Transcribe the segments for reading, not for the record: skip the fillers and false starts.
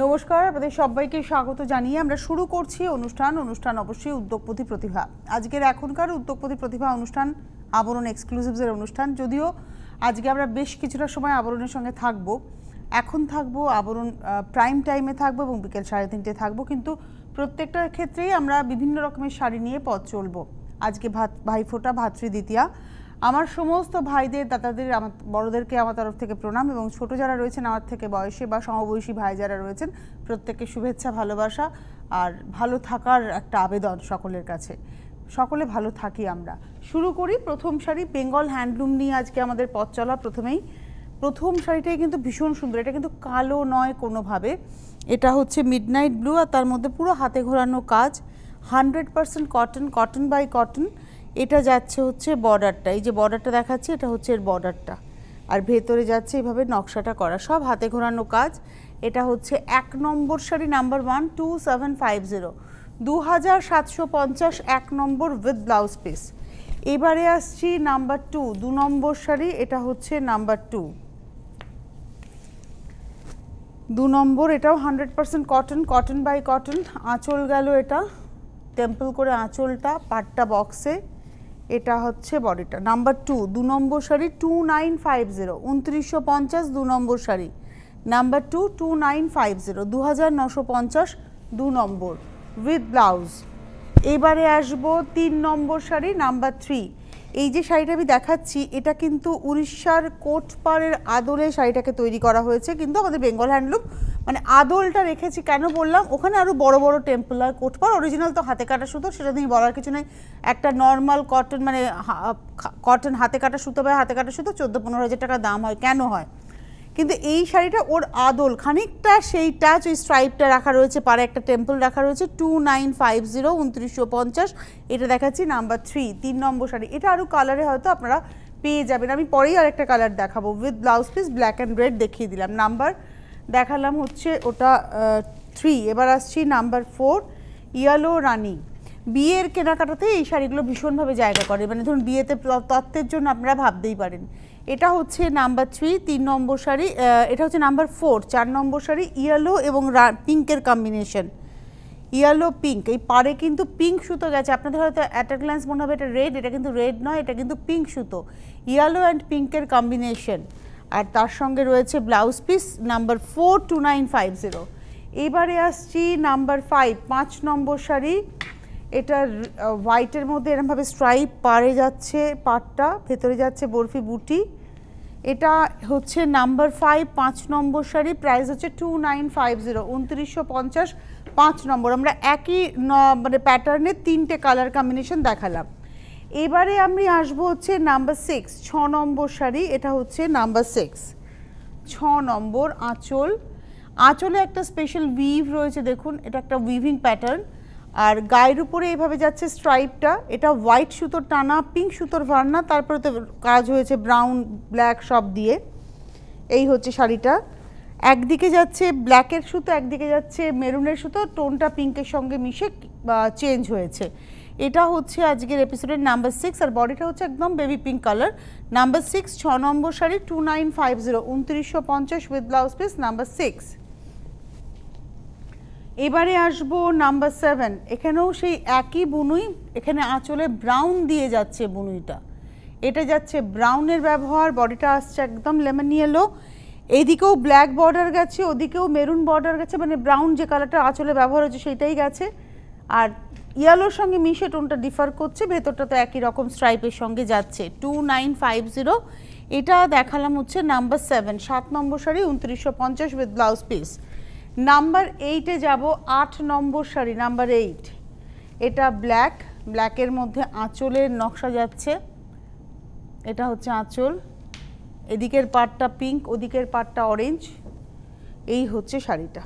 নমস্কার, আপনাদের সবাইকে স্বাগত জানিয়ে আমরা শুরু করছি অনুষ্ঠান অবশ্যই উদ্যোগপতি প্রতিভা। আজকের এখনকার উদ্যোগপতি প্রতিভা অনুষ্ঠান আবরণ এক্সক্লুসিভসের অনুষ্ঠান। যদিও আজকে আমরা বেশ কিছুটা সময় আবরণের সঙ্গে থাকবো, এখন থাকবো আবরণ প্রাইম টাইমে থাকবো এবং বিকেল 3:30 থাকবো, কিন্তু প্রত্যেকটা ক্ষেত্রেই আমরা বিভিন্ন রকমের শাড়ি নিয়ে পথ চলবো। আজকে ভাইফোঁটা, ভাতৃদ্বিতীয়া। আমার সমস্ত ভাইদের, দাদাদের, আমার বড়দেরকে আমার তরফ থেকে প্রণাম, এবং ছোট যারা রয়েছেন আমার থেকে বয়সে বা সমবয়সী ভাই যারা রয়েছেন প্রত্যেককে শুভেচ্ছা, ভালোবাসা আর ভালো থাকার একটা আবেদন সকলের কাছে। সকলে ভালো থাকি আমরা। শুরু করি প্রথম শাড়ি, বেঙ্গল হ্যান্ডলুম নিয়ে আজকে আমাদের পথ চলা। প্রথম শাড়িটাই কিন্তু ভীষণ সুন্দর। এটা কিন্তু কালো নয় কোনোভাবে, এটা হচ্ছে মিডনাইট ব্লু আর তার মধ্যে পুরো হাতে ঘোরানো কাজ, 100% কটন, কটন বাই কটন। এটা যাচ্ছে হচ্ছে বর্ডারটা, এই যে বর্ডারটা দেখাচ্ছি এটা হচ্ছে এর বর্ডারটা, আর ভেতরে যাচ্ছে এইভাবে নকশাটা করা, সব হাতে ঘোরানো কাজ। এটা হচ্ছে 1 নম্বর শাড়ি, নাম্বার 12750, 2750, 1 নম্বর উইথ ব্লাউজ পিস। এবারে আসছি নাম্বার 2 নম্বর শাড়ি, এটা হচ্ছে নাম্বার 2 নম্বর। এটাও 100% কটন, কটন বাই কটন। আঁচল গেল, এটা টেম্পল করে আঁচলটা, পাটটা বক্সে, এটা হচ্ছে বডিটা। Number 2 number sari 2950, 2950, 2 number sari number 2950, 2950, 2 number with blouse. এবারে আসবো 3 নম্বর শাড়ি নাম্বার 3। এই যে শাড়িটা আমি দেখাচ্ছি এটা কিন্তু উড়িষ্যার কোটপাড়ের আদলে শাড়িটাকে তৈরি করা হয়েছে, কিন্তু আমাদের বেঙ্গল হ্যান্ডলুম, মানে আদলটা রেখেছি কেন বললাম, ওখানে আরও বড় বড় টেম্পল আর কোটপাড় অরিজিনাল তো হাতে কাটা সুতো, সেটা নিয়ে বলার কিছু নেই। একটা নর্মাল কটন, মানে কটন হাতে কাটা সুতো বা হাতে কাটা সুতো 14-15 হাজার টাকা দাম হয়, কেন হয়, কিন্তু এই শাড়িটা ওর আদল খানিকটা, সেই টাচ, ওই স্ট্রাইপটা রাখা রয়েছে, পারে একটা টেম্পল রাখা রয়েছে। 2950, 2950, এটা দেখাচ্ছি নাম্বার 3 নম্বর শাড়ি। এটা আরও কালারে হয়তো আপনারা পেয়ে যাবেন, আমি পরেই আরেকটা কালার দেখাবো with blouse piece, black and red দেখিয়ে দিলাম। নাম্বার দেখালাম হচ্ছে ওটা 3। এবার আসছি নাম্বার 4, ইয়েলো রানি। বিয়ের কেনাকাটাতে এই শাড়িগুলো ভীষণভাবে জায়গা করে, মানে ধরুন বিয়েতে তত্ত্বের জন্য আপনারা ভাবতেই পারেন। এটা হচ্ছে নাম্বার 3 নম্বর শাড়ি। এটা হচ্ছে নাম্বার 4 নম্বর শাড়ি, ইয়েলো এবং পিঙ্কের কম্বিনেশন, ইয়েলো পিঙ্ক। এই পাড়ে কিন্তু পিঙ্ক সুতো গেছে, আপনাদের হয়তো অ্যাট আ গ্ল্যান্স মনে হবে এটা রেড, এটা কিন্তু রেড নয়, এটা কিন্তু পিঙ্ক সুতো, ইয়েলো অ্যান্ড পিঙ্কের কম্বিনেশন, আর তার সঙ্গে রয়েছে ব্লাউজ পিস। নাম্বার 4, 2950। এবারে আসছি নাম্বার 5 নম্বর শাড়ি। এটা হোয়াইটের মধ্যে এরকমভাবে স্ট্রাইপ পাড়ে যাচ্ছে, পাড়টা ভেতরে যাচ্ছে বরফি বুটি। এটা হচ্ছে নাম্বার 5 নম্বর শাড়ি, প্রাইস হচ্ছে 2950, 2950, 5 নম্বর। আমরা একই মানে প্যাটার্নের 3টে কালার কম্বিনেশন দেখালাম। এবারে আমি আসবো হচ্ছে নাম্বার 6 নম্বর শাড়ি। এটা হচ্ছে নাম্বার 6 নম্বর। আঁচলে একটা স্পেশাল উইভ রয়েছে, দেখুন এটা একটা উইভিং প্যাটার্ন, আর গায়ের উপরে এইভাবে যাচ্ছে স্ট্রাইপটা। এটা হোয়াইট সুতোর টানা, পিঙ্ক সুতোর ভার্না, তারপরে তো কাজ হয়েছে ব্রাউন ব্ল্যাক সব দিয়ে। এই হচ্ছে শাড়িটা, একদিকে যাচ্ছে ব্ল্যাকের সুতো, একদিকে যাচ্ছে মেরুনের সুতো, টোনটা পিঙ্কের সঙ্গে মিশে চেঞ্জ হয়েছে। এটা হচ্ছে আজকের এপিসোডের নাম্বার 6, আর বডিটা হচ্ছে একদম baby pink colour. Number 6 number sari 2950, 2950 with blouse piece, number 6। এবারে আসবো নাম্বার 7। এখানেও সেই একই বুনুই, এখানে আঁচলে ব্রাউন দিয়ে যাচ্ছে বুনুইটা, এটা যাচ্ছে ব্রাউনের ব্যবহার, বডিটা আসছে একদম লেমন ইয়েলো, এইদিকেও ব্ল্যাক বর্ডার গেছে, ওদিকেও মেরুন বর্ডার গেছে, মানে ব্রাউন যে কালারটা আঁচলে ব্যবহার হচ্ছে সেটাই গেছে, আর ইয়েলোর সঙ্গে মিশে টোনটা ডিফার করছে, ভেতরটা তো একই রকম স্ট্রাইপের সঙ্গে যাচ্ছে। 2950। এটা দেখালাম হচ্ছে নাম্বার 7 নম্বর sari, 2950 with blouse piece. Number 8-এ যাব, 8 নম্বর শাড়ি, নাম্বার 8। এটা ব্ল্যাকের মধ্যে আঁচলের নকশা যাচ্ছে, এটা হচ্ছে আঁচল, এদিকের পাটটা পিঙ্ক, ওদিকের পাটটা অরেঞ্জ। এই হচ্ছে শাড়িটা।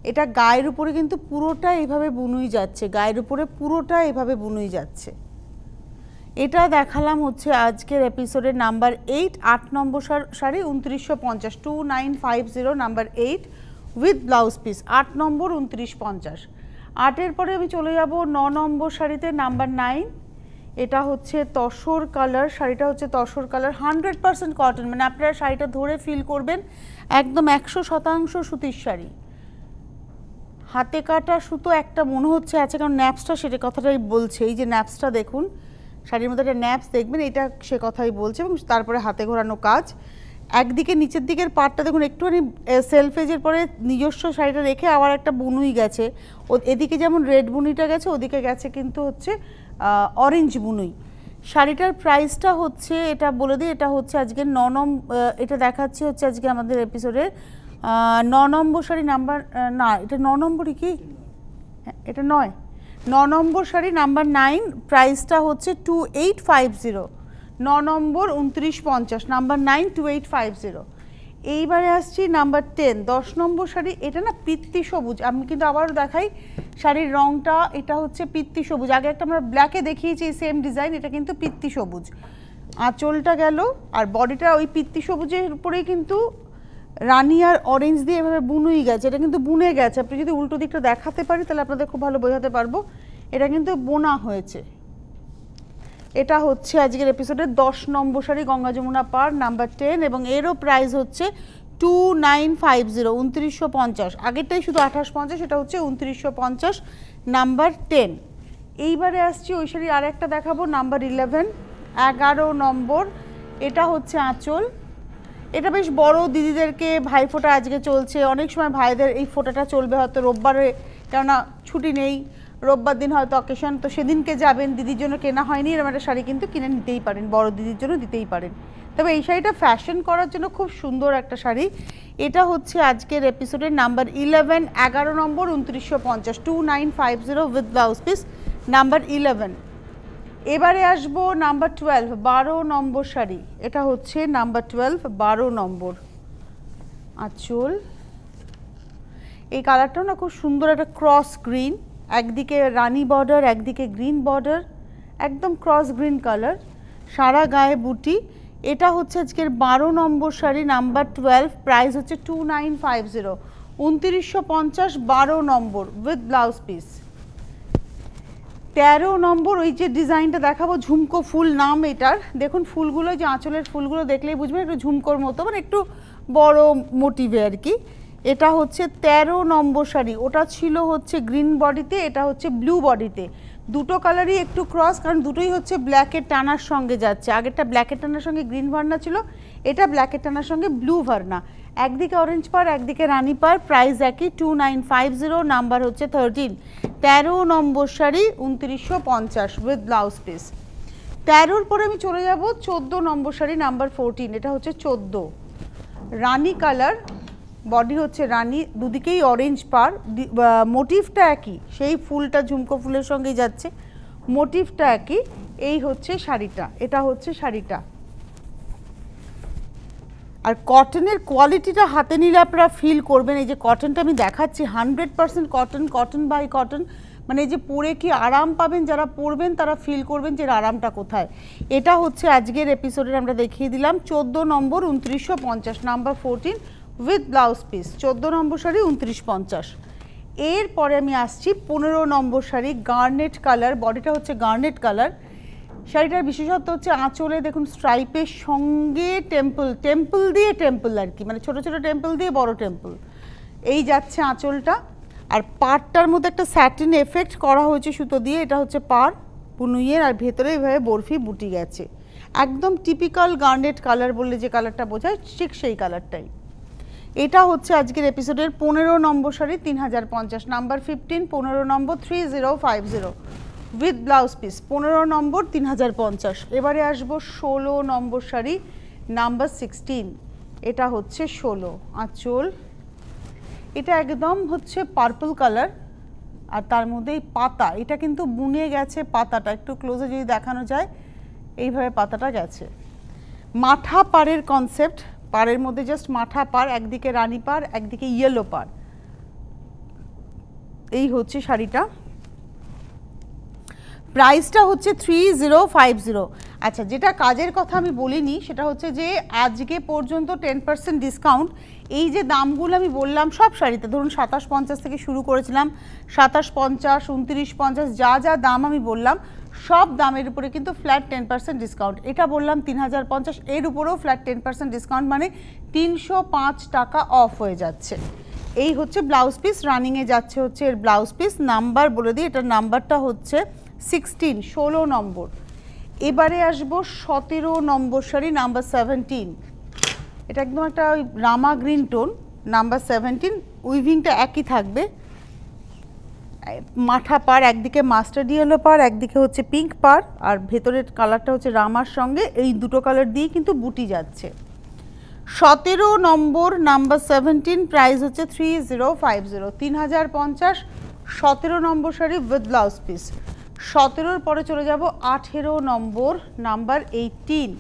এটা গায়ের উপরে কিন্তু পুরোটা এইভাবে বুনুই যাচ্ছে, গায়ের উপরে পুরোটা এইভাবে বুনুই যাচ্ছে। এটা দেখালাম হচ্ছে আজকের এপিসোডের নাম্বার 8 নম্বর sari, 2950, 2950, number 8 with blouse piece, 8 নম্বর, 2950। 8-এর পরে আমি চলে যাব 9 নম্বর শাড়িতে, নাম্বার 9। এটা হচ্ছে তসর কালার, শাড়িটা হচ্ছে তসর কালার, 100% কটন, মানে আপনারা শাড়িটা ধরে ফিল করবেন একদম 100% সুতির শাড়ি, হাতে কাটা সুতো একটা মনে হচ্ছে আছে, কারণ ন্যাপসটা সেটা কথাটাই বলছে। এই যে ন্যাপসটা দেখুন, শাড়ির মধ্যে একটা ন্যাপস দেখবেন, এটা সে কথাই বলছে। এবং তারপরে হাতে ঘোরানো কাজ, একদিকে নিচের দিকের পাটটা দেখুন একটুখানি সেলফ এজের পরে নিজস্ব শাড়িটা রেখে আবার একটা বুনুই গেছে। এদিকে যেমন রেড বুনিটা গেছে, ওদিকে গেছে কিন্তু হচ্ছে অরেঞ্জ বুনুই। শাড়িটার প্রাইসটা হচ্ছে, এটা বলে দিই, এটা হচ্ছে আজকে 9 নম্বর, এটা দেখাচ্ছি হচ্ছে আজকে আমাদের এপিসোডের 9 নম্বর শাড়ি নাম্বার, না এটা 9 নম্বরই কি, হ্যাঁ এটা 9 নম্বর শাড়ি নাম্বার 9, প্রাইসটা হচ্ছে 2850। 9 নম্বর 2950, নাম্বার 9 2850। এইবারে আসছি নাম্বার 10, 10 নম্বর শাড়ি। এটা না পিত্তি সবুজ, আমি কিন্তু আবারও দেখাই শাড়ির রংটা, এটা হচ্ছে পিত্তি সবুজ। আগে একটা আমরা ব্ল্যাকে দেখিয়েছি সেম ডিজাইন, এটা কিন্তু পিত্তি সবুজ। আঁচলটা গেল, আর বডিটা ওই পিত্তি সবুজের উপরেই কিন্তু রানি আর অরেঞ্জ দিয়ে এভাবে বুনুই গেছে। এটা কিন্তু বুনে গেছে, আপনি যদি উল্টো দিকটা দেখাতে পারি তাহলে আপনাদের খুব ভালো বোঝাতে পারবো। এটা কিন্তু বোনা হয়েছে। এটা হচ্ছে আজকের এপিসোডের 10 নম্বর শাড়ি, গঙ্গা যমুনা পার, নাম্বার 10, এবং এরও প্রাইস হচ্ছে 2950, 2950। আগেরটাই শুধু 2850, এটা হচ্ছে 2950, নাম্বার 10। এইবারে আসছি ওই শাড়ি আর একটা দেখাবো, নাম্বার 11, 11 নম্বর। এটা হচ্ছে আঁচল। এটা বেশ বড় দিদিদেরকে, ভাইফোঁটা আজকে চলছে, অনেক সময় ভাইদের এই ফোঁটাটা চলবে হয়তো রোববারে, কেননা ছুটি নেই, রোববার দিন হয়তো অকেশন, তো সেদিনকে যাবেন, দিদির জন্য কেনা হয়নি, এরকম একটা শাড়ি কিন্তু কিনে নিতেই পারেন, বড় দিদির জন্য দিতেই পারেন। তবে এই শাড়িটা ফ্যাশন করার জন্য খুব সুন্দর একটা শাড়ি। এটা হচ্ছে আজকের এপিসোডের নাম্বার 11, 11 নম্বর 2950, 2950 উইথ ব্লাউজ পিস, নাম্বার 11। এবারে আসবো নাম্বার 12, 12 নম্বর শাড়ি। এটা হচ্ছে নাম্বার 12, 12 নম্বর। আঁচল, এই কালারটাও না খুব সুন্দর, একটা ক্রস গ্রিন, একদিকে রানি বর্ডার একদিকে গ্রিন বর্ডার, একদম ক্রস গ্রিন কালার, সারা গায়ে বুটি। এটা হচ্ছে আজকের 12 নম্বর শাড়ি, নাম্বার 12, প্রাইস হচ্ছে 2950, 2950, 12 নম্বর উইথ ব্লাউজ পিস। 13 নম্বর, ওই যে ডিজাইনটা দেখাবো, ঝুমকো ফুল নাম এটার। দেখুন ফুলগুলো, যে আঁচলের ফুলগুলো দেখলেই বুঝবেন একটু ঝুমকোর মতো, মানে একটু বড় মোটিভে আর কি। এটা হচ্ছে 13 নম্বর শাড়ি, ওটা ছিল হচ্ছে গ্রিন বডিতে, এটা হচ্ছে ব্লু বডিতে। দুটো কালারই একটু ক্রস, কারণ দুটোই হচ্ছে ব্ল্যাকের টানার সঙ্গে যাচ্ছে। আগেরটা ব্ল্যাকের টানার সঙ্গে গ্রিন ভার্না ছিল, এটা ব্ল্যাকের টানার সঙ্গে ব্লু ভার্না। একদিকে অরেঞ্জ পার একদিকে রানি পার, প্রাইস একই 2950, নাম্বার হচ্ছে 13। 13 নম্বর শাড়ি 2950 উইথ ব্লাউজ পিস। 13-র পরে আমি চলে যাব 14 নম্বর শাড়ি, নাম্বার 14। এটা হচ্ছে 14, রানি কালার, বডি হচ্ছে রানি, দুদিকেই অরেঞ্জ পার, মোটিভটা একই, সেই ফুলটা ঝুমকো ফুলের সঙ্গেই যাচ্ছে, মোটিভটা একই। এই হচ্ছে শাড়িটা, এটা হচ্ছে শাড়িটা। আর কটনের কোয়ালিটিটা হাতে নিলে আপনারা ফিল করবেন। এই যে কটনটা আমি দেখাচ্ছি 100% কটন, কটন বাই কটন, মানে এই যে পরে কি আরাম পাবেন, যারা পরবেন তারা ফিল করবেন যে আরামটা কোথায়। এটা হচ্ছে আজকের এপিসোডের আমরা দেখিয়ে দিলাম 14 নম্বর 2950, নাম্বার 14 উইথ ব্লাউজ পিস। 14 নম্বর শাড়ি 2950। এরপরে আমি আসছি 15 নম্বর শাড়ি, গার্নেট কালার, বডিটা হচ্ছে গার্নেট কালার। শাড়িটার বিশেষত্ব হচ্ছে আঁচলে দেখুন স্ট্রাইপের সঙ্গে টেম্পল, টেম্পল দিয়ে টেম্পল আর কি, মানে ছোট ছোট টেম্পল দিয়ে বড় টেম্পল, এই যাচ্ছে আঁচলটা। আর পাড়টার মধ্যে একটা স্যাটিন এফেক্ট করা হয়েছে সুতো দিয়ে, এটা হচ্ছে পাড় পুনুইয়ের, আর ভেতরে এইভাবে বরফি বুটি গেছে। একদম টিপিক্যাল গার্নেট কালার বললে যে কালারটা বোঝায়, ঠিক সেই কালারটাই। এটা হচ্ছে আজকের এপিসোডের 15 নম্বর শাড়ি, 3050, নাম্বার 15, 15 নম্বর 3050 উইথ ব্লাউজ পিস, 15 নম্বর 3050। এবারে আসবো 16 নম্বর শাড়ি, নাম্বার 16। এটা হচ্ছে 16, আঁচল, এটা একদম হচ্ছে পার্পল কালার, আর তার মধ্যে পাতা, এটা কিন্তু বুনে গেছে পাতাটা, একটু ক্লোজে যদি দেখানো যায়, এইভাবে পাতাটা গেছে। মাঠা পাড়ের কনসেপ্ট, পাড়ের মধ্যে জাস্ট মাঠা পাড়, একদিকে রানী পাড় একদিকে ইয়েলো পাড়, এই হচ্ছে শাড়িটা। প্রাইসটা হচ্ছে 3050। আচ্ছা, যেটা কাজের কথা আমি বলিনি সেটা হচ্ছে যে আজকে পর্যন্ত 10% ডিসকাউন্ট, এই যে দামগুলো আমি বললাম সব শাড়িতে, ধরুন 2750 থেকে শুরু করেছিলাম, 2750, 2950, যা যা দাম আমি বললাম সব দামের উপরে কিন্তু ফ্ল্যাট 10% ডিসকাউন্ট। এটা বললাম 3050, এর উপরেও ফ্ল্যাট 10% ডিসকাউন্ট, মানে 305 টাকা অফ হয়ে যাচ্ছে। এই হচ্ছে ব্লাউজ পিস, রানিংয়ে যাচ্ছে হচ্ছে এর ব্লাউজ পিস। নাম্বার বলে দিই, এটার নাম্বারটা হচ্ছে 16, 16 নম্বর। এবারে আসবো 17 নম্বর শাড়ি, নাম্বার 17। এটা একদম একটা ওই রামা গ্রিন টোন, নাম্বার 17। উইভিংটা একই থাকবে, মাঠা পার, একদিকে মাস্টার্ড ইয়েলো পার, একদিকে হচ্ছে পিঙ্ক পার, আর ভেতরের কালারটা হচ্ছে রামার সঙ্গে এই দুটো কালার দিয়ে কিন্তু বুটি যাচ্ছে। 17 নম্বর, নাম্বার 17, প্রাইস হচ্ছে 3050, 3050। 17 নম্বর শাড়ি উইথ ব্লাউজ পিস। 17-র পরে চলে যাব 18 নম্বর, নাম্বার 18।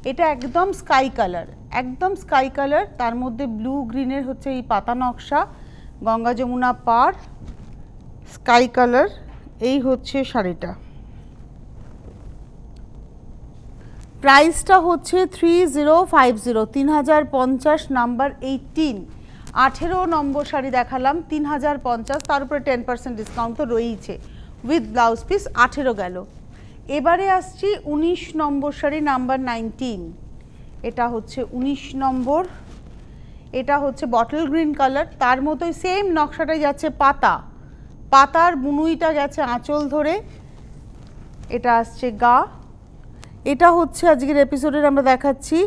এটা একদম স্কাই কালার, একদম স্কাই কালার, তার মধ্যে ব্লু গ্রিনের হচ্ছে এই পাতা নকশা, গঙ্গা যমুনা পার, স্কাই কালার। এই হচ্ছে শাড়িটা, প্রাইসটা হচ্ছে 3050, 3050, নাম্বার 18। 18 নম্বর শাড়ি দেখালাম 3050, তার উপরে 10% ডিসকাউন্ট তো রয়েইছে উইথ ব্লাউজ পিস। 18 গেল। এবারে আসছি 19 নম্বর শাড়ি, নাম্বার 19। এটা হচ্ছে 19 নম্বর। এটা হচ্ছে বটল গ্রিন কালার, তার মতোই সেম নকশাটাই যাচ্ছে পাতা, পাতার বুনুইটা গেছে আঁচল ধরে। এটা আসছে গা। এটা হচ্ছে আজকের এপিসোডের আমরা দেখাচ্ছি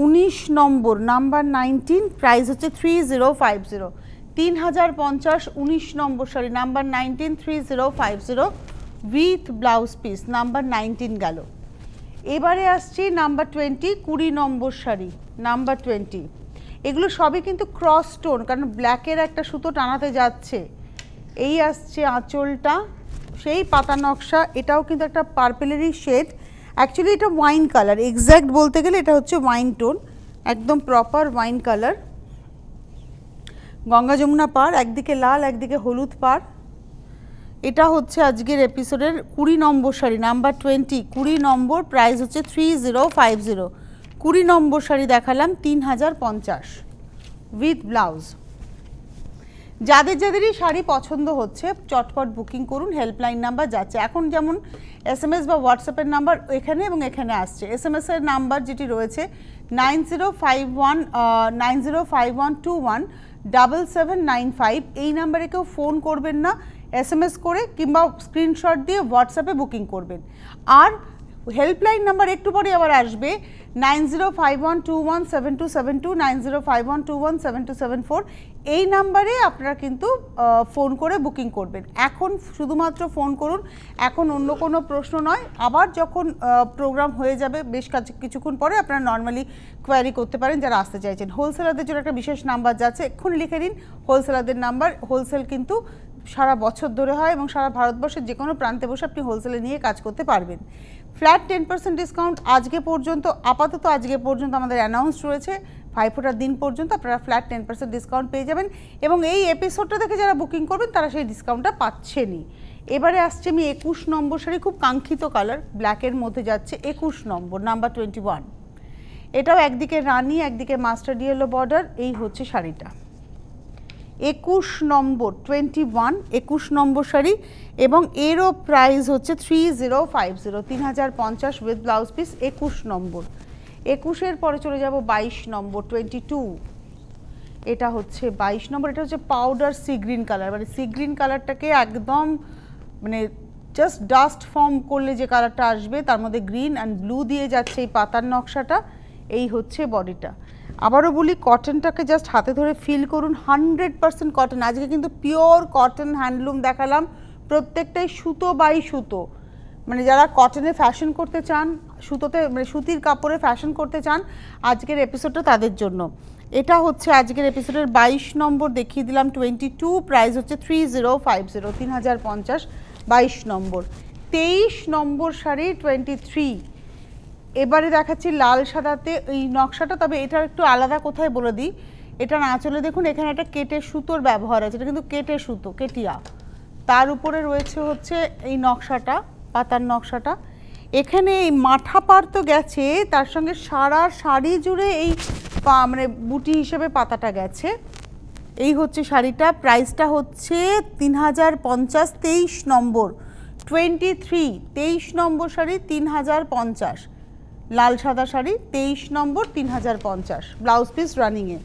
19 নম্বর, নাম্বার 19, প্রাইস হচ্ছে 3050, 3050। 19 নম্বর sari, number 19, 3050 with blouse piece, number 19 গেল। এবারে আসছি নাম্বার 20, 20 নম্বর শাড়ি, নাম্বার 20। এগুলো সবই কিন্তু ক্রস টোন, কারণ ব্ল্যাকের একটা সুতো টানাতে যাচ্ছে। এই আসছে আঁচলটা, সেই পাতা নকশা, এটাও কিন্তু একটা পার্পেলেরই শেড। অ্যাকচুয়ালি এটা ওয়াইন কালার, এক্স্যাক্ট বলতে গেলে এটা হচ্ছে ওয়াইন টোন, একদম proper wine colour. Ganga Yamuna পার, একদিকে লাল একদিকে হলুদ পার। এটা হচ্ছে আজকের এপিসোডের 20 নম্বর শাড়ি, নাম্বার 20, 20 নম্বর, প্রাইস হচ্ছে 3050। 20 নম্বর শাড়ি দেখালাম 3050 উইথ ব্লাউজ। যাদের যাদেরই শাড়ি পছন্দ হচ্ছে চটপট বুকিং করুন, হেল্পলাইন নাম্বার যাচ্ছে এখন, যেমন SMS বা হোয়াটসঅ্যাপের নাম্বার এখানে এবং এখানে আসছে। SMS এর নাম্বার যেটি রয়েছে 9051217795, এই নাম্বারে কেউ ফোন করবেন না, SMS করে কিংবা স্ক্রিনশট দিয়ে হোয়াটসঅ্যাপে বুকিং করবেন। আর হেল্পলাইন নাম্বার একটু পরে আবার আসবে 9051217272, 9051217274, এই নাম্বারে আপনারা কিন্তু ফোন করে বুকিং করবেন। এখন শুধুমাত্র ফোন করুন, এখন অন্য কোনো প্রশ্ন নয়। আবার যখন প্রোগ্রাম হয়ে যাবে বেশ কিছুক্ষণ পরে আপনারা নর্মালি কোয়ারি করতে পারেন যারা আসতে চাইছেন। হোলসেলারদের জন্য একটা বিশেষ নাম্বার যাচ্ছে, এক্ষুনি লিখে নিন হোলসেলারদের নাম্বার। হোলসেল কিন্তু সারা বছর ধরে হয় এবং সারা ভারতবর্ষের যে কোনো প্রান্তে বসে আপনি হোলসেলে নিয়ে কাজ করতে পারবেন। ফ্ল্যাট 10% ডিসকাউন্ট আজকে পর্যন্ত, আপাতত আজকে পর্যন্ত আমাদের অ্যানাউন্স রয়েছে, ভাইফোঁটার দিন পর্যন্ত আপনারা ফ্ল্যাট 10% ডিসকাউন্ট পেয়ে যাবেন এবং এই এপিসোডটা দেখে যারা বুকিং করবেন তারা সেই ডিসকাউন্টটা পাচ্ছেনই। এবারে আসছে আমি 21 নম্বর শাড়ি, খুব কাঙ্ক্ষিত কালার, ব্ল্যাকের মধ্যে যাচ্ছে 21 নম্বর, নাম্বার 21। এটাও একদিকে রানি একদিকে মাস্টার্ড ইয়েলো বর্ডার। এই হচ্ছে শাড়িটা 21 নম্বর, 21, 21 নম্বর শাড়ি এবং এরও প্রাইস হচ্ছে 3050, 3050 উইথ ব্লাউজ পিস। 21 নম্বর। 21-এর পরে চলে যাব 22 নম্বর, 22। এটা হচ্ছে 22 নম্বর। এটা হচ্ছে পাউডার সি গ্রিন কালার, মানে সি গ্রিন কালারটাকে একদম মানে জাস্ট ডাস্ট ফর্ম করলে যে কালারটা আসবে তার মধ্যে গ্রিন অ্যান্ড ব্লু দিয়ে যাচ্ছে এই পাতার নকশাটা। এই হচ্ছে বডিটা। আবারও বলি, কটনটাকে জাস্ট হাতে ধরে ফিল করুন, 100% কটন। আজকে কিন্তু পিওর কটন হ্যান্ডলুম দেখালাম, প্রত্যেকটাই সুতো বাই সুতো, মানে যারা কটনে ফ্যাশন করতে চান, সুতোতে মানে সুতির কাপড়ে ফ্যাশন করতে চান, আজকের এপিসোডটা তাদের জন্য। এটা হচ্ছে আজকের এপিসোডের 22 নম্বর, দেখিয়ে দিলাম 22, প্রাইস হচ্ছে 3050, 3050, 22 নম্বর। 23 নম্বর শাড়ি 23। এবারে দেখাচ্ছি লাল সাদাতে এই নকশাটা, তবে এটার একটু আলাদা কোথায় বলে দিই, এটা আঁচলে দেখুন এখানে একটা কেটে সুতোর ব্যবহার আছে, এটা কিন্তু কেটে সুতো, কেটিয়া, তার উপরে রয়েছে হচ্ছে এই নকশাটা, পাতার নকশাটা। এখানে এই মাথা পার তো গেছে, তার সঙ্গে সারা শাড়ি জুড়ে এই মানে বুটি হিসেবে পাতাটা গেছে। এই হচ্ছে শাড়িটা, প্রাইসটা হচ্ছে 3050, 23 নম্বর, 23, 23 নম্বর শাড়ি 3050, লাল সাদা শাড়ি 23 নম্বর 3050, ব্লাউজ পিস রানিংয়ে।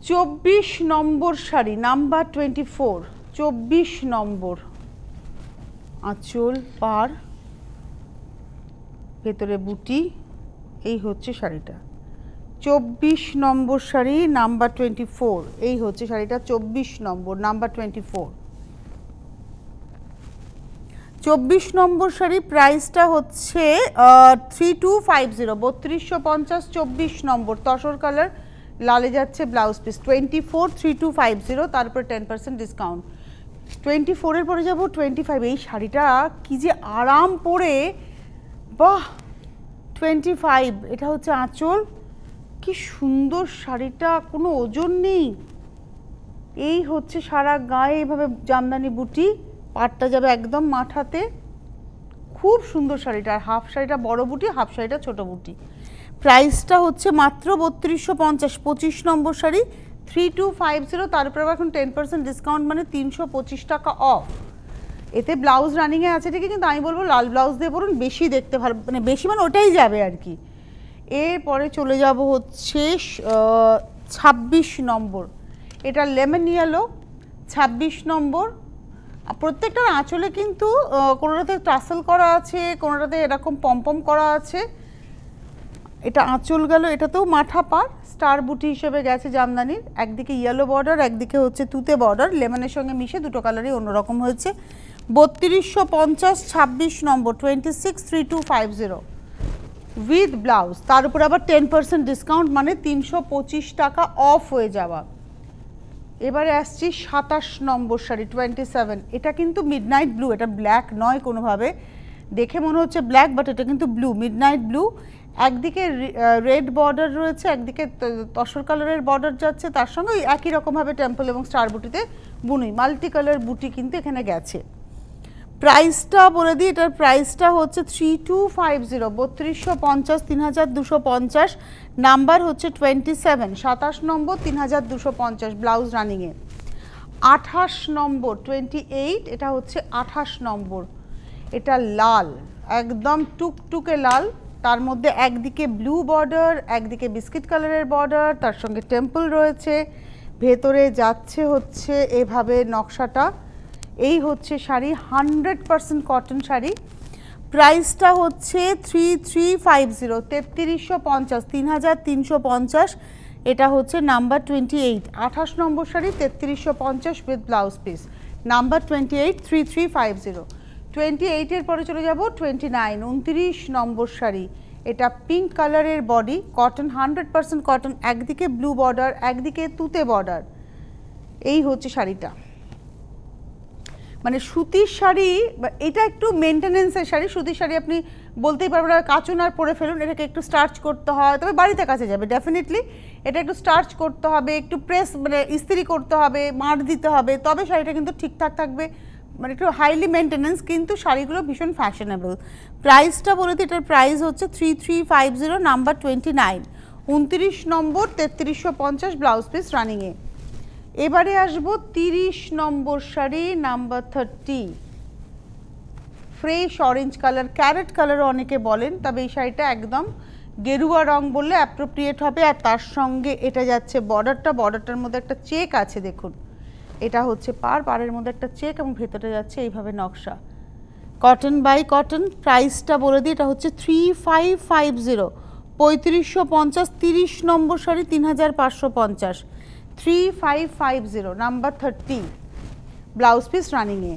24 নম্বর শাড়ি নাম্বার 24, 24 নম্বর আঁচল পার ভেতরে বুটি, এই হচ্ছে শাড়িটা 24 নম্বর শাড়ি নাম্বার 24, এই হচ্ছে শাড়িটা 24 নম্বর নাম্বার 24। 24 নম্বর শাড়ি প্রাইসটা হচ্ছে 3250, 3250, 24 নম্বর তসর কালার, লালে যাচ্ছে ব্লাউজ পিস, 24 3250, তারপরে 10% ডিসকাউন্ট। 24 এর পরে যাবো 25। এই শাড়িটা কি যে আরাম পরে, বাহ। 25, এটা হচ্ছে আঁচল, কি সুন্দর শাড়িটা, কোনো ওজন নেই। এই হচ্ছে সারা গায়ে এইভাবে জামদানি বুটি, পাটটা যাবে একদম মাথাতে, খুব সুন্দর শাড়িটা। আর হাফ শাড়িটা বড় বুটি, হাফ শাড়িটা ছোট বুটি। প্রাইসটা হচ্ছে মাত্র 3250, 25 নম্বর শাড়ি 3250, তারপরে এখন 10% ডিসকাউন্ট, মানে 325 টাকা অফ। এতে ব্লাউজ রানিংয়ে আছে ঠিকই, কিন্তু আমি বলবো লাল ব্লাউজ দিয়ে পরুন, বেশি দেখতে ভালো, মানে বেশি মানে ওটাই যাবে আর কি। এরপরে চলে যাব হচ্ছে 26 নম্বর, এটা লেমন ইয়েলো, 26 নম্বর। প্রত্যেকটার আঁচলে কিন্তু কোনোটাতে টাসেল করা আছে, কোনোটাতে এরকম পমপম করা আছে। এটা আঁচল গেল, এটাতেও মাথা পার স্টার বুটি হিসেবে গেছে জামদানির, একদিকে ইয়েলো বর্ডার, একদিকে হচ্ছে তুতে বর্ডার, লেমনের সঙ্গে মিশে দুটো কালারই অন্যরকম হয়েছে। 3250, 26 নম্বর 26 3250 উইথ ব্লাউজ, তার উপরে আবার 10% ডিসকাউন্ট, মানে 325 টাকা অফ হয়ে যাওয়া। এবারে আসছি 27 নম্বর শাড়ি 27, এটা কিন্তু মিডনাইট ব্লু, এটা ব্ল্যাক নয় কোনোভাবে, দেখে মনে হচ্ছে ব্ল্যাক বাট এটা কিন্তু ব্লু, মিডনাইট ব্লু। একদিকে রেড বর্ডার রয়েছে, একদিকে তসর কালারের বর্ডার যাচ্ছে, তার সঙ্গে একই রকমভাবে টেম্পল এবং স্টার বুটিতে বুনুই, মাল্টি কালার বুটি কিন্তু এখানে গেছে। প্রাইসটা বলে দিই, এটার প্রাইসটা হচ্ছে 3250, 3250, 3250, নাম্বার হচ্ছে 27, 27 নম্বর 3250, ব্লাউজ রানিংয়ে। 28 নম্বর 28, এটা হচ্ছে 28 নম্বর, এটা লাল, একদম টুকটুকে লাল, তার মধ্যে একদিকে ব্লু বর্ডার, একদিকে বিস্কিট কালারের বর্ডার, তার সঙ্গে টেম্পল রয়েছে, ভেতরে যাচ্ছে হচ্ছে এভাবে নকশাটা। এই হচ্ছে শাড়ি, 100% কটন শাড়ি। প্রাইসটা হচ্ছে 3350, 3350, 3350, এটা হচ্ছে number 28, 28 number sari 3350 with blouse piece, number 28 3350। 28 এর পরে চলে যাব 29, 29 নম্বর শাড়ি, এটা পিঙ্ক কালারের বডি, কটন, 100% কটন, একদিকে ব্লু বর্ডার, একদিকে তুতে বর্ডার। এই হচ্ছে শাড়িটা, মানে সুতির শাড়ি, এটা একটু মেনটেনেন্সের শাড়ি। সুতির শাড়ি আপনি বলতেই পারবেন না কাচুন আর পরে ফেলুন, এটাকে একটু স্টার্চ করতে হয়, তবে বাড়িতে কাছে যাবে ডেফিনেটলি। এটা একটু স্টার্চ করতে হবে, একটু প্রেস মানে ইস্ত্রি করতে হবে, মার দিতে হবে, তবে শাড়িটা কিন্তু ঠিকঠাক থাকবে, মানে একটু হাইলি মেনটেনেন্স, কিন্তু শাড়িগুলো ভীষণ ফ্যাশনেবল। প্রাইসটা বলে দিই, এটার প্রাইস হচ্ছে 3350, নাম্বার 29, 29 নম্বর 3350, ব্লাউজ পিস রানিংয়ে। এবারে আসবো 30 নম্বর sari number 30, fresh orange colour, carrot কালারও অনেকে বলেন, তবে এই শাড়িটা একদম গেরুয়া রং বললে অ্যাপ্রোপ্রিয়েট হবে। আর তার সঙ্গে এটা যাচ্ছে বর্ডারটা, বর্ডারটার মধ্যে একটা চেক আছে দেখুন, এটা হচ্ছে পাড়ের মধ্যে একটা চেক এবং ভেতরে যাচ্ছে এইভাবে নকশা, কটন বাই কটন। প্রাইসটা বলে দিই, এটা হচ্ছে 3550, 3550, 30 নম্বর শাড়ি 3550, 3550, নাম্বার 30, ব্লাউজ পিস রানিংয়ে।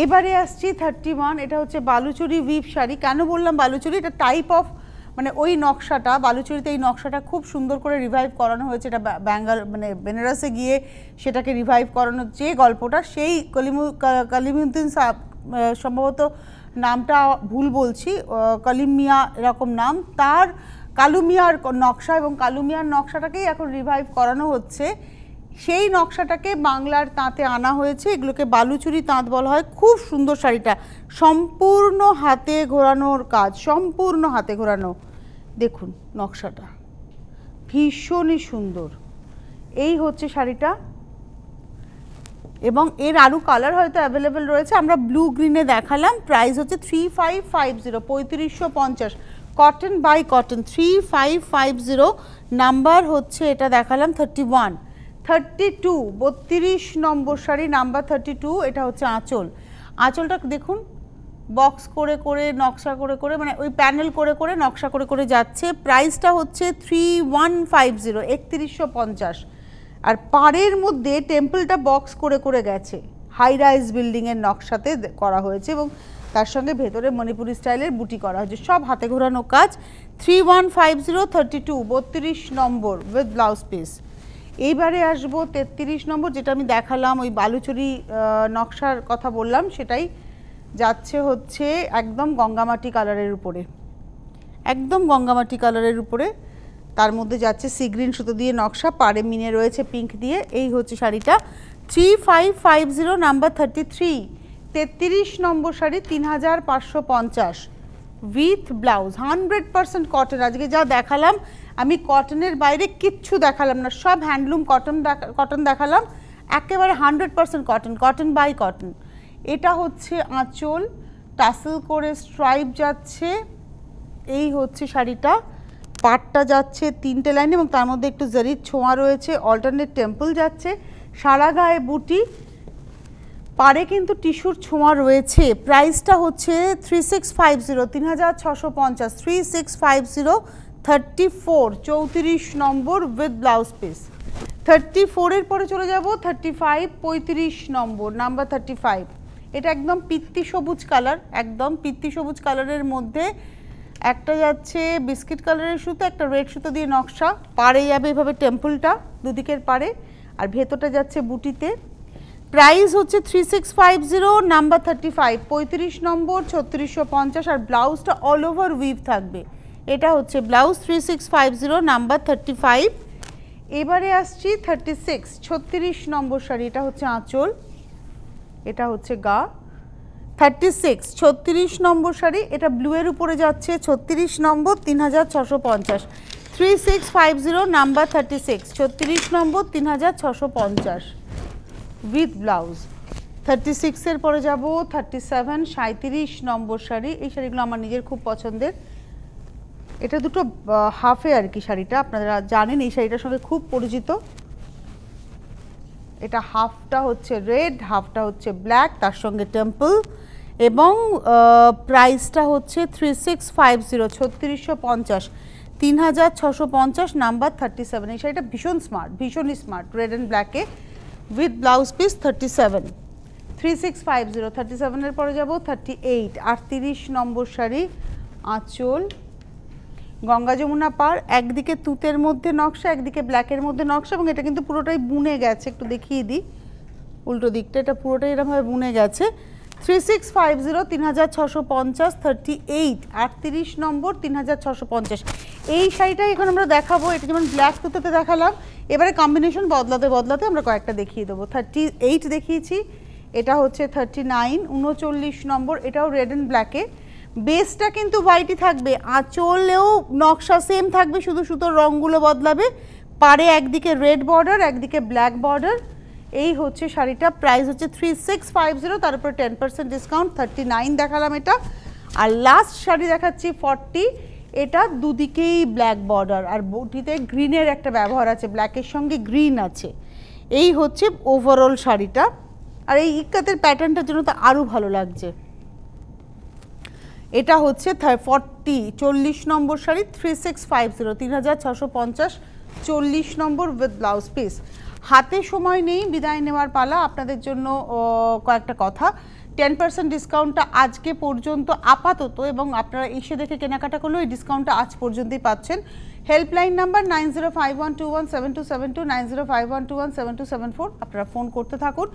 এবারে আসছি 31, এটা হচ্ছে বালুচুরি উইভ শাড়ি। কেন বললাম বালুচুরি, এটা টাইপ অফ মানে ওই নকশাটা, বালুচুরিতে এই নকশাটা খুব সুন্দর করে রিভাইভ করানো হয়েছে, এটা বেঙ্গল মানে বেনারসে গিয়ে সেটাকে রিভাইভ করানোর যে গল্পটা, সেই কলিমুদ্দিন সম্ভবত নামটা ভুল বলছি, কলিম মিয়া এরকম নাম, তার কালুমিয়ার নকশা, এবং কালুমিয়ার নকশাটাকেই এখন রিভাইভ করানো হচ্ছে। সেই নকশাটাকে বাংলার তাঁতে আনা হয়েছে, এগুলোকে বালুচুরি তাঁত বলা হয়। খুব সুন্দর শাড়িটা, সম্পূর্ণ হাতে ঘোরানোর কাজ, সম্পূর্ণ হাতে ঘোরানো, দেখুন নকশাটা ভীষণই সুন্দর। এই হচ্ছে শাড়িটা, এবং এর আরও কালার হয়তো অ্যাভেলেবেল রয়েছে, আমরা ব্লু গ্রিনে দেখালাম। প্রাইস হচ্ছে 3550, 3550, কটন বাই কটন, 3550, নাম্বার হচ্ছে এটা দেখালাম 31, 32 32 নম্বর শাড়ি নাম্বার 32, এটা হচ্ছে আঁচল। আঁচলটা দেখুন বক্স করে করে নকশা করে করে মানে ওই প্যানেল করে করে নকশা করে করে যাচ্ছে। প্রাইসটা হচ্ছে 3150 3150। আর পাড়ের মধ্যে টেম্পলটা বক্স করে করে গেছে, হাই রাইজ বিল্ডিংয়ের নকশাতে করা হয়েছে এবং তার সঙ্গে ভেতরে মণিপুরি স্টাইলের বুটি করা হয়েছে, সব হাতে ঘোরানো কাজ। 3150 32 32 নম্বর উইথ ব্লাউজ পিস। এইবারে আসবো 33 নম্বর, যেটা আমি দেখালাম ওই বালুচরি নকশার কথা বললাম, সেটাই যাচ্ছে হচ্ছে একদম গঙ্গামাটি কালারের উপরে, একদম গঙ্গামাটি কালারের উপরে, তার মধ্যে যাচ্ছে সি গ্রিন সুতো দিয়ে নকশা, পাড়ে মিনে রয়েছে পিঙ্ক দিয়ে। এই হচ্ছে শাড়িটা 3550 number 33 33 number sari 3550 with blouse, 100% cotton. আজকে যা দেখালাম আমি কটনের বাইরে কিচ্ছু দেখালাম না, সব হ্যান্ডলুম কটন দেখালাম, একেবারে 100% কটন, কটন বাই কটন। এটা হচ্ছে আঁচল, টাসেল করে স্ট্রাইপ যাচ্ছে। এই হচ্ছে শাড়িটা, পাটটা যাচ্ছে 3টে লাইন এবং তার মধ্যে একটু জারির ছোঁয়া রয়েছে, অল্টারনেট টেম্পল যাচ্ছে, সারা গায়ে বুটি, পাড়ে কিন্তু টিস্যুর ছোঁয়া রয়েছে। প্রাইসটা হচ্ছে 3650 3650 3650 34 34 নম্বর উইথ ব্লাউজ পিস। 34 এর পরে চলে যাব 35 35 নম্বর নাম্বার 35। এটা একদম পিত্তি সবুজ কালার, একদম পিত্তি সবুজ কালারের মধ্যে একটা যাচ্ছে বিস্কিট কালারের সুতো, একটা রেড সুতো দিয়ে নকশা, পাড়ে যাবে এভাবে টেম্পলটা দুদিকের পাড়ে, আর ভেতরটা যাচ্ছে বুটিতে। প্রাইস হচ্ছে 3650 নাম্বার 35 35 নম্বর 3650, আর ব্লাউজটা অল ওভার উইভ থাকবে। এটা হচ্ছে ব্লাউজ 3650 নাম্বার 35। এবারে আসছি 36 36 নম্বর শাড়ি, এটা হচ্ছে আঁচল, এটা হচ্ছে গা। 36 36 নম্বর শাড়ি, এটা ব্লু এর উপরে যাচ্ছে, 36 নম্বর 3650 3650 নাম্বার 36 36 নম্বর 3650 উইথ ব্লাউজ। 36 এর পরে যাব 37 37 নম্বর শাড়ি। এই শাড়িগুলো আমার নিজের খুব পছন্দের, এটা দুটো হাফে আর কি শাড়িটা, আপনারা জানেন এই শাড়িটার সঙ্গে খুব পরিচিত। এটা হাফটা হচ্ছে রেড, হাফটা হচ্ছে ব্ল্যাক, তার সঙ্গে টেম্পল, এবং প্রাইসটা হচ্ছে 3650 3650 3650 নাম্বার 37। এই শাড়িটা ভীষণ স্মার্ট, ভীষণই স্মার্ট, রেড অ্যান্ড ব্ল্যাকে উইথ ব্লাউজ পিস। 37 3650 37 এর পরে যাব 38 38 নম্বর শাড়ি, আঁচল, গঙ্গা যমুনা পার, একদিকে তুতের মধ্যে নকশা, একদিকে ব্ল্যাকের মধ্যে নকশা, এবং এটা কিন্তু পুরোটাই বুনে গেছে, একটু দেখিয়ে দিই উল্টো দিকটা, এটা পুরোটাই এরকমভাবে বুনে গেছে। 3650 3650 38 38 নম্বর 3650। এই শাড়িটাই এখন আমরা দেখাবো, এটা যেমন ব্ল্যাক তুতেতে দেখালাম, এবারে কম্বিনেশন বদলাতে বদলাতে আমরা কয়েকটা দেখিয়ে দেবো। 38 দেখিয়েছি, এটা হচ্ছে 39 39 নম্বর, এটাও রেড অ্যান্ড ব্ল্যাকে, বেসটা কিন্তু হোয়াইটই থাকবে, আঁচলেও নকশা সেম থাকবে, শুধু সুতোর রঙগুলো বদলাবে, পাড়ে একদিকে রেড বর্ডার একদিকে ব্ল্যাক বর্ডার। এই হচ্ছে শাড়িটা, প্রাইস হচ্ছে 3650, তার উপরে 10% ডিসকাউন্ট। 39 দেখালাম এটা, আর লাস্ট শাড়ি দেখাচ্ছি 40, এটা দুদিকেই ব্ল্যাক বর্ডার আর বুটিতে গ্রিনের একটা ব্যবহার আছে, ব্ল্যাকের সঙ্গে গ্রিন আছে। এই হচ্ছে ওভারঅল শাড়িটা, আর এই ইক্কাতের প্যাটার্নটার জন্য তো আরও ভালো লাগছে। এটা হচ্ছে 40 নম্বর শাড়ি 3650 3650 40 নম্বর উইথ ব্লাউজ পিস। হাতে সময় নেই, বিদায় নেওয়ার পালা। আপনাদের জন্য কয়েকটা কথা, 10% ডিসকাউন্টটা আজকে পর্যন্ত আপাতত, এবং আপনারা এসে দেখে কেনাকাটা করলেও এই ডিসকাউন্টটা আজ পর্যন্তই পাচ্ছেন। হেল্পলাইন নাম্বার 9051217272 9051217274, আপনারা ফোন করতে থাকুন,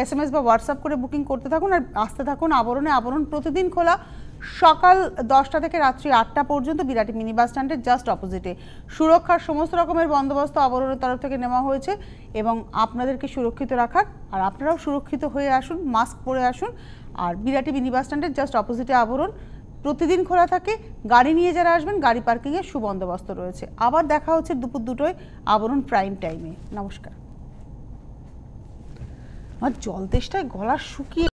SMS বা হোয়াটসঅ্যাপ করে বুকিং করতে থাকুন, আর আসতে থাকুন আবরণে। আবরণ প্রতিদিন খোলা সকাল 10টা থেকে রাত্রি 8টা পর্যন্ত, বিরাটি মিনি বাস স্ট্যান্ডের জাস্ট অপোজিটে। সুরক্ষার সমস্ত রকমের বন্দোবস্ত আবরণের তরফ থেকে নেওয়া হয়েছে এবং আপনাদেরকে সুরক্ষিত রাখার, আর আপনারাও সুরক্ষিত হয়ে আসুন, মাস্ক পরে আসুন। আর বিরাটি মিনি বাস স্ট্যান্ডের জাস্ট অপোজিটে আবরণ প্রতিদিন খোলা থাকে, গাড়ি নিয়ে যারা আসবেন গাড়ি পার্কিংয়ের সুবন্দোবস্ত রয়েছে। আবার দেখা হচ্ছে দুপুর 2টোয় আবরণ প্রাইম টাইমে। নমস্কার। আমার জল তেষ্টায় গলা শুকিয়ে